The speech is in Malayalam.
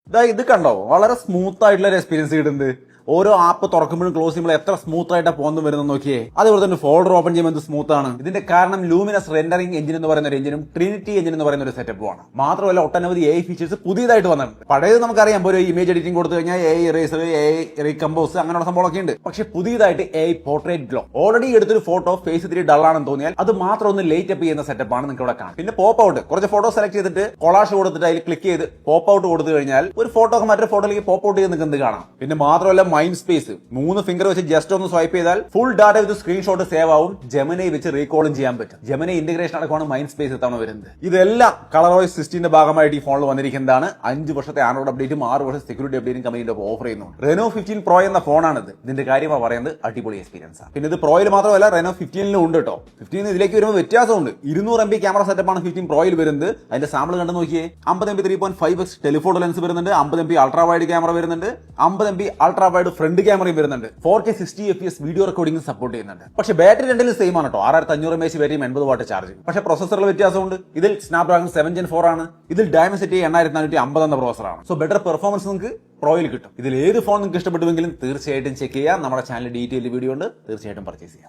ഇത് കണ്ടോ, വളരെ സ്മൂത്ത് ആയിട്ടുള്ള ഒരു എക്സ്പീരിയൻസ് കിട്ടുന്നത്. ഓരോ ആപ്പ് തുറക്കുമ്പോഴും ക്ലോസ് ചെയ്യുമ്പോൾ എത്ര സ്മൂത്ത് ആയിട്ടാ പോകുന്നു വരുന്നത് നോക്കിയേ. അതേപോലെ തന്നെ ഫോൾഡർ ഓപ്പൺ ചെയ്യുമ്പോൾ എന്ത് സ്മൂത്ത് ആണ്. ഇതിന്റെ കാരണം ലൂമിനസ് റെൻഡറിംഗ് എഞ്ചിൻ എന്ന് പറയുന്ന ഒരു എഞ്ചിനും ട്രിനിറ്റി എഞ്ചിൻ എന്ന് പറയുന്ന ഒരു സെറ്റപ്പുമാണ്. മാത്രമല്ല ഒട്ടനവധി AI ഫീച്ചേഴ്സ് പുതിയതായിട്ട് വന്നിട്ടുണ്ട്. പഴയത് നമുക്കറിയാം, ഒരു ഇമേജ് എഡിറ്റിംഗ് കൊടുത്തു കഴിഞ്ഞാൽ AI ഇറേസർ, AI റീകമ്പോസ് അങ്ങനെയുള്ള സംഭവങ്ങളൊക്കെ ഉണ്ട്. പക്ഷെ പുതിയതായിട്ട് AI പോർട്രേറ്റ് ഗ്ലോ. ഓൾറെഡി എടുത്തൊരു ഫോട്ടോ ഫേസ് ഇത്തിരി ഡള്ളാണെന്ന് തോന്നിയാൽ അത് മാത്രം ഒന്ന് ലൈറ്റ് അപ്പ് ചെയ്യുന്ന സെറ്റപ്പാണ് നിങ്ങൾക്ക് ഇവിടെ കാണാം. പിന്നെ പോപ്പ് ഔട്ട്, കുറച്ച് ഫോട്ടോ സെലക്ട് ചെയ്തിട്ട് കൊളാഷ് കൊടുത്തിട്ട് അതിൽ ക്ലിക്ക് ചെയ്ത് പോപ്പ് ഔട്ട് കൊടുത്തു കഴിഞ്ഞാൽ ഒരു ഫോട്ടോ മറ്റൊരു ഫോട്ടോയിലേക്ക് പോപ്പ് ഔട്ട് ചെയ്ത് നിങ്ങൾക്ക് എന്ത് കാണാം. പിന്നെ മാത്രമല്ല മൈൻഡ് സ്പേസ്, 3 ഫിംഗർ വെച്ച് ജസ്റ്റ് ഒന്ന് സ്വൈപ്പ് ചെയ്താൽ ഫുൾ ഡാറ്റ വിത്ത് സ്ക്രീൻഷോട്ട് സേവ് ആവും. ജെമിനി വെച്ച് റീകോളും ചെയ്യാൻ പറ്റും. ജെമിനി ഇന്റഗ്രേഷൻ അടക്കമാണ് മൈൻഡ് സ്പേസ് ഇത്തവണ വരുന്നത്. ഇതെല്ലാം കളറോയ്സ് 16ന്റെ ഭാഗമായിട്ട് ഈ ഫോണിൽ വന്നിരിക്കുന്നതാണ്. 5 വർഷത്തെ ആൻഡ്രോയിഡ് അപ്ഡേറ്റും 6 വർഷത്തെ സെക്യൂരിറ്റി അപ്ഡേറ്റും കമ്പനിയുടെ ഓഫർ ചെയ്യുന്നു. Reno 15 Pro എന്ന ഫോണാണിത്. ഇതിന്റെ കാര്യമാണ് പറയുന്നത്, അടിപൊളി എക്സ്പീരിയൻസ് ആണ്. പിന്നെ ഇത് പ്രോയിൽ മാത്രമല്ല Reno 15ലും ഉണ്ട് കേട്ടോ. 15 ഇതിലേക്ക് വരുമ്പോൾ വ്യത്യാസമുണ്ട്. 200 MB ക്യാമറ സെറ്റപ്പാണ് 15 പ്രോയിൽ വരുന്നത്. അതിന്റെ സാമ്പിൾ കണ്ടു നോക്കിയേ. 50 MB 3.5x ടെലിഫോട്ടോ ലെൻസ് വരുന്നുണ്ട്. 50 MB അൾട്രാ വൈഡ് ക്യാമറ വരുന്നുണ്ട്. 50 MB അൾട്രാ വൈഡ് ഫ്രണ്ട് ക്യാമറയും വരുന്നുണ്ട്. 4K 60 FPS video recording support ചെയ്യുന്നുണ്ട്. പക്ഷേ ബാറ്ററി രണ്ടിലും സെയിം ആണ് കേട്ടോ. 6500 mAh ബാറ്ററിയും 80 വാട്ട് ചാർജ്. പക്ഷേ പ്രോസസറിൽ വ്യത്യാസമുണ്ട്. ഇതിൽ സ്നാപ്ഡ്രാഗൺ 7 Gen 4 ആണ്. ഇതിൽ ഡയമൻസിറ്റി 8450 എന്ന പ്രോസറാണ്. സോ ബെറ്റർ പെർഫോമൻസ് നിങ്ങൾക്ക് പ്രോയിൽ കിട്ടും. ഇതിൽ ഏത് ഫോൺ നിങ്ങൾക്ക് ഇഷ്ടപ്പെട്ടുവെങ്കിലും തീർച്ചയായിട്ടും ചെക്ക് ചെയ്യാം. നമ്മുടെ ചാനൽ ഡീറ്റെയിൽ വീഡിയോ ഉണ്ട്, തീർച്ചയായിട്ടും പർച്ചേസ് ചെയ്യാം.